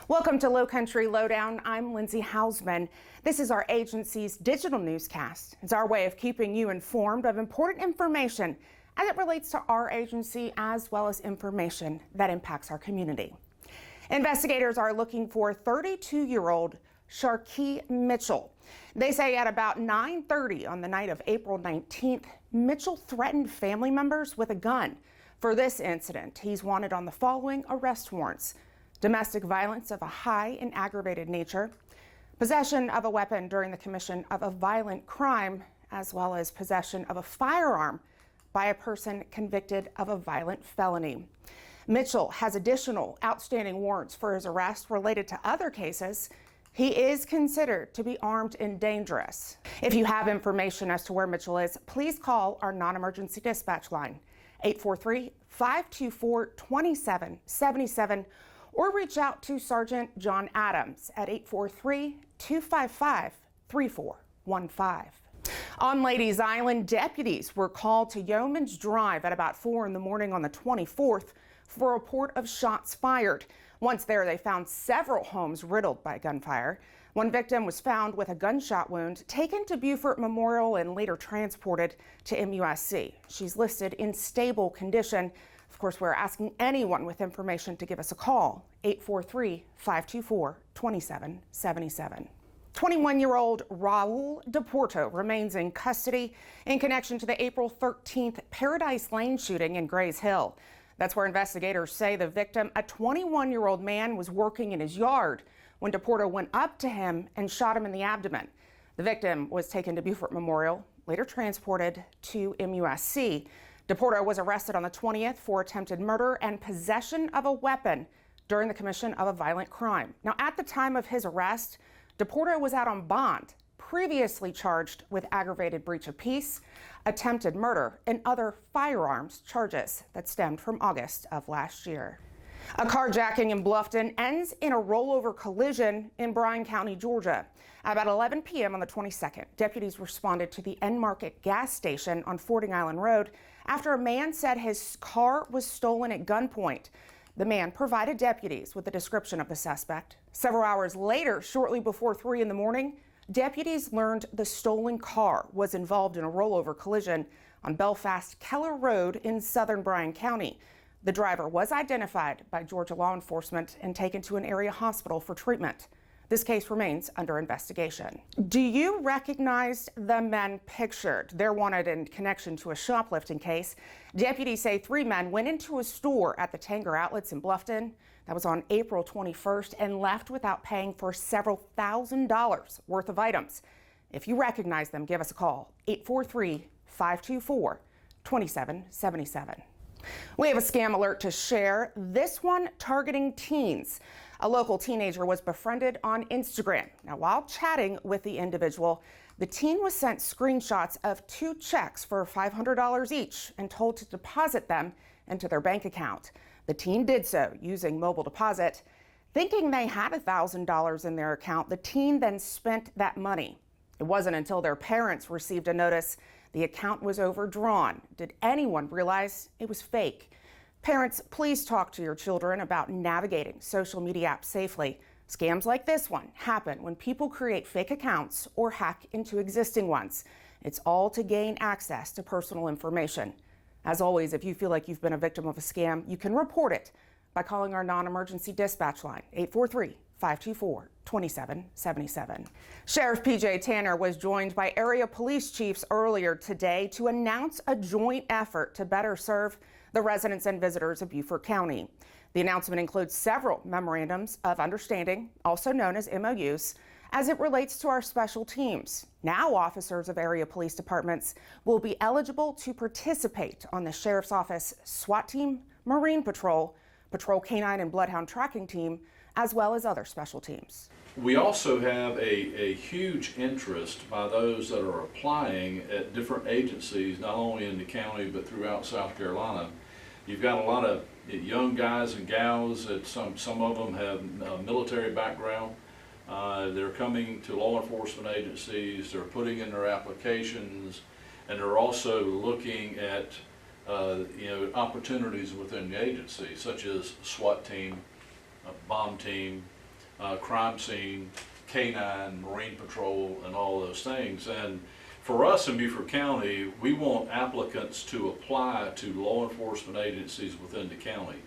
Welcome to Lowcountry Lowdown. I'm Lindsay Hausman. This is our agency's digital newscast. It's our way of keeping you informed of important information as it relates to our agency, as well as information that impacts our community. Investigators are looking for 32-year-old Sharkey Mitchell. They say at about 9:30 on the night of April 19th, Mitchell threatened family members with a gun. For this incident, he's wanted on the following arrest warrants: domestic violence of a high and aggravated nature, possession of a weapon during the commission of a violent crime, as well as possession of a firearm by a person convicted of a violent felony. Mitchell has additional outstanding warrants for his arrest related to other cases. He is considered to be armed and dangerous. If you have information as to where Mitchell is, please call our non-emergency dispatch line, 843-524-2777, or reach out to Sergeant John Adams at 843-255-3415. On Ladies Island, deputies were called to Yeoman's Drive at about 4 in the morning on the 24th for a report of shots fired. Once there, they found several homes riddled by gunfire. One victim was found with a gunshot wound, taken to Beaufort Memorial and later transported to MUSC. She's listed in stable condition. Of course, we're asking anyone with information to give us a call, 843-524-2777. 21-year-old Raul DePorto remains in custody in connection to the April 13th Paradise Lane shooting in Grays Hill. That's where investigators say the victim, a 21-year-old man, was working in his yard when DePorto went up to him and shot him in the abdomen. The victim was taken to Beaufort Memorial, later transported to MUSC. DePorto was arrested on the 20th for attempted murder and possession of a weapon during the commission of a violent crime. Now, at the time of his arrest, DePorto was out on bond, previously charged with aggravated breach of peace, attempted murder, and other firearms charges that stemmed from August of last year. A carjacking in Bluffton ends in a rollover collision in Bryan County, Georgia. About 11 p.m. on the 22nd, deputies responded to the End Market gas station on Fording Island Road after a man said his car was stolen at gunpoint. The man provided deputies with a description of the suspect. Several hours later, shortly before 3 in the morning, deputies learned the stolen car was involved in a rollover collision on Belfast Keller Road in southern Bryan County. The driver was identified by Georgia law enforcement and taken to an area hospital for treatment. This case remains under investigation. Do you recognize the men pictured? They're wanted in connection to a shoplifting case. Deputies say 3 men went into a store at the Tanger Outlets in Bluffton. That was on April 21st and left without paying for several $1,000s worth of items. If you recognize them, give us a call, 843-524-2777. We have a scam alert to share, this one targeting teens. A local teenager was befriended on Instagram. Now, while chatting with the individual, the teen was sent screenshots of 2 checks for $500 each and told to deposit them into their bank account. The teen did so using mobile deposit. Thinking they had $1,000 in their account, the teen then spent that money. It wasn't until their parents received a notice the account was overdrawn. Did anyone realize it was fake? Parents, please talk to your children about navigating social media apps safely. Scams like this one happen when people create fake accounts or hack into existing ones. It's all to gain access to personal information. As always, if you feel like you've been a victim of a scam, you can report it by calling our non-emergency dispatch line, 843-524-2777. Sheriff P.J. Tanner was joined by area police chiefs earlier today to announce a joint effort to better serve the residents and visitors of Beaufort County. The announcement includes several memorandums of understanding, also known as MOUs, as it relates to our special teams. Now officers of area police departments will be eligible to participate on the Sheriff's Office SWAT team, Marine Patrol, Patrol Canine and Bloodhound Tracking Team, as well as other special teams. We also have a huge interest by those that are applying at different agencies, not only in the county but throughout South Carolina. You've got a lot of young guys and gals that some of them have a military background. They're coming to law enforcement agencies, they're putting in their applications, and they're also looking at opportunities within the agency, such as SWAT team, bomb team, crime scene, K-9, Marine Patrol, and all those things. And for us in Beaufort County, we want applicants to apply to law enforcement agencies within the county.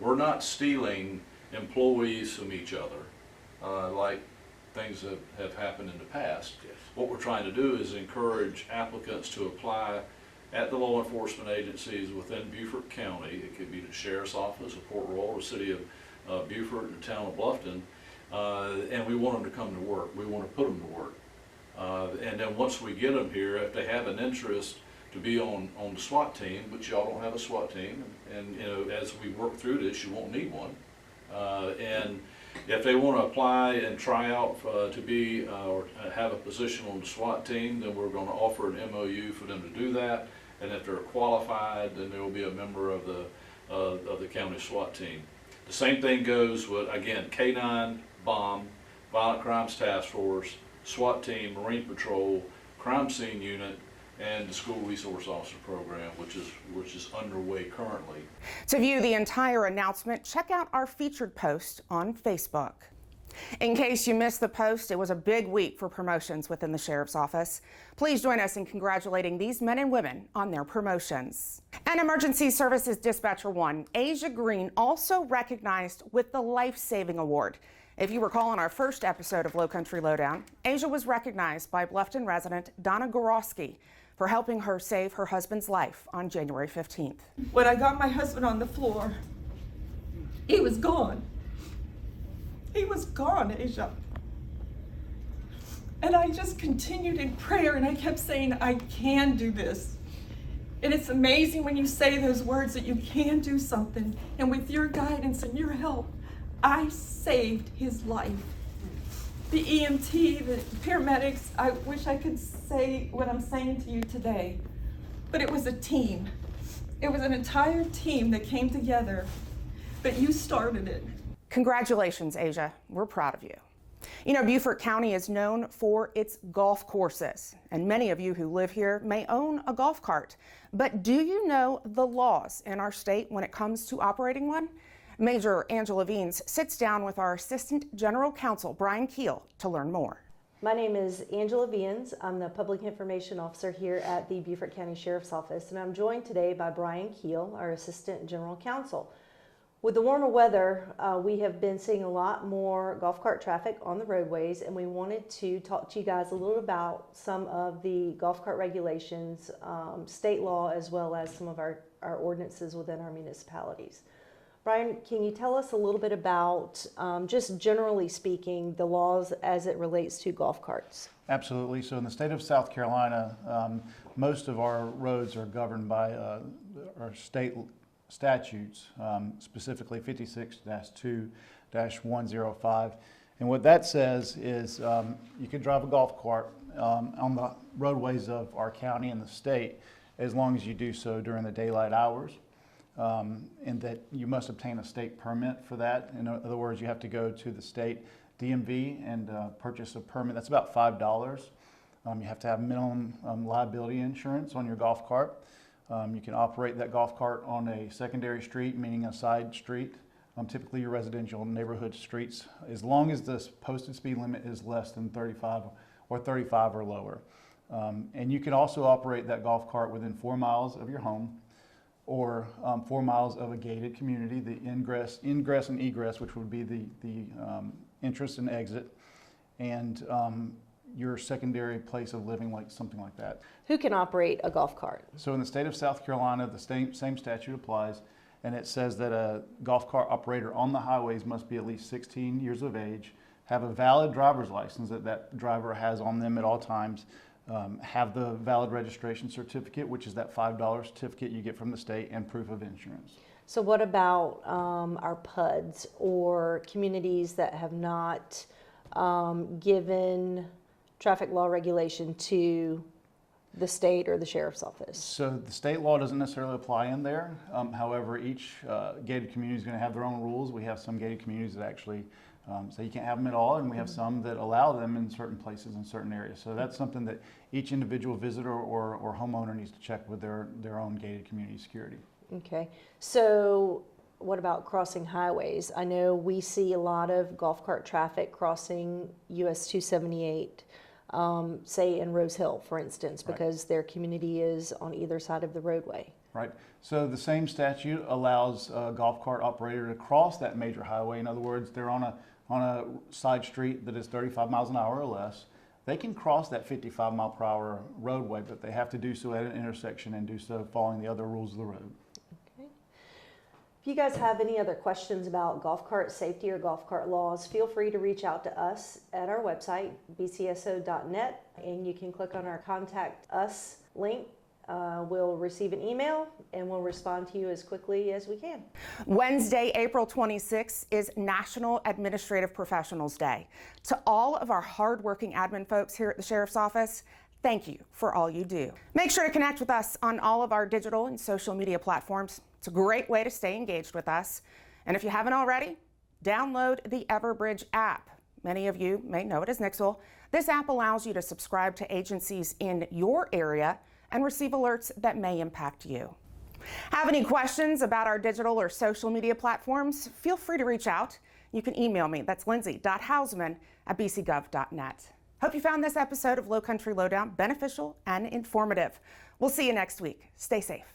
We're not stealing employees from each other, like things that have happened in the past. Yes. What we're trying to do is encourage applicants to apply at the law enforcement agencies within Beaufort County. It could be the Sheriff's Office of Port Royal, the City of Beaufort, and the Town of Bluffton. And we want them to come to work. We want to put them to work. And then once we get them here, if they have an interest to be on the SWAT team, but y'all don't have a SWAT team, and you know, as we work through this, you won't need one. And if they want to apply and try out to be or have a position on the SWAT team, then we're going to offer an MOU for them to do that. And if they're qualified, then they will be a member of the county SWAT team. The same thing goes with, again, K-9, BOMB, Violent Crimes Task Force, SWAT team, Marine Patrol, Crime Scene Unit, and the School Resource Officer Program, which is underway currently. To view the entire announcement, check out our featured post on Facebook. In case you missed the post, it was a big week for promotions within the Sheriff's Office. Please join us in congratulating these men and women on their promotions. And Emergency Services Dispatcher 1, Asia Green, also recognized with the Life Saving Award. If you recall in our first episode of Lowcountry Lowdown, Asia was recognized by Bluffton resident Donna Gorowski for helping her save her husband's life on January 15th. When I got my husband on the floor, he was gone. He was gone, Asia. And I just continued in prayer and I kept saying, I can do this. And it's amazing when you say those words that you can do something. And with your guidance and your help, I saved his life. The EMT, the paramedics, I wish I could say what I'm saying to you today, but it was a team. It was an entire team that came together, but you started it. Congratulations, Asia. We're proud of you. You know, Beaufort County is known for its golf courses, and many of you who live here may own a golf cart. But do you know the laws in our state when it comes to operating one? Major Angela Veens sits down with our Assistant General Counsel, Brian Keel, to learn more. My name is Angela Veens. I'm the Public Information Officer here at the Beaufort County Sheriff's Office, and I'm joined today by Brian Keel, our Assistant General Counsel. With the warmer weather, we have been seeing a lot more golf cart traffic on the roadways, and we wanted to talk to you guys a little about some of the golf cart regulations, state law, as well as some of our ordinances within our municipalities. Brian, can you tell us a little bit about, just generally speaking, the laws as it relates to golf carts? Absolutely. So in the state of South Carolina, most of our roads are governed by our state statutes, specifically 56-2-105. And what that says is you can drive a golf cart on the roadways of our county and the state as long as you do so during the daylight hours. And that you must obtain a state permit for that. In other words, you have to go to the state DMV and purchase a permit. That's about $5. You have to have minimum liability insurance on your golf cart. You can operate that golf cart on a secondary street, meaning a side street, typically your residential neighborhood streets, as long as the posted speed limit is less than 35 or lower. And you can also operate that golf cart within 4 miles of your home, or 4 miles of a gated community, the ingress and egress, which would be the entrance and exit, and your secondary place of living, like something like that. Who can operate a golf cart? So in the state of South Carolina, the same statute applies, and it says that a golf cart operator on the highways must be at least 16 years of age, have a valid driver's license that driver has on them at all times, have the valid registration certificate, which is that $5 certificate you get from the state, and proof of insurance. So what about our PUDs or communities that have not given traffic law regulation to the state or the sheriff's office? So the state law doesn't necessarily apply in there. However, each gated community is going to have their own rules. We have some gated communities that actually say you can't have them at all, and we have some that allow them in certain places in certain areas. So that's something that each individual visitor or homeowner needs to check with their own gated community security. Okay, so what about crossing highways? I know we see a lot of golf cart traffic crossing US 278, say in Rose Hill, for instance, because their community is on either side of the roadway. Right. So the same statute allows a golf cart operator to cross that major highway. In other words, they're on a side street that is 35 miles an hour or less. They can cross that 55 mile per hour roadway, but they have to do so at an intersection and do so following the other rules of the road. Okay. If you guys have any other questions about golf cart safety or golf cart laws, feel free to reach out to us at our website, bcso.net, and you can click on our Contact Us link. We'll receive an email and we'll respond to you as quickly as we can. Wednesday, April 26th is National Administrative Professionals Day. To all of our hardworking admin folks here at the Sheriff's Office, thank you for all you do. Make sure to connect with us on all of our digital and social media platforms. It's a great way to stay engaged with us. And if you haven't already, download the Everbridge app. Many of you may know it as Nixle. This app allows you to subscribe to agencies in your area and receive alerts that may impact you. Have any questions about our digital or social media platforms? Feel free to reach out. You can email me. That's lindsay.hausman@bcgov.net. Hope you found this episode of Lowcountry Lowdown beneficial and informative. We'll see you next week. Stay safe.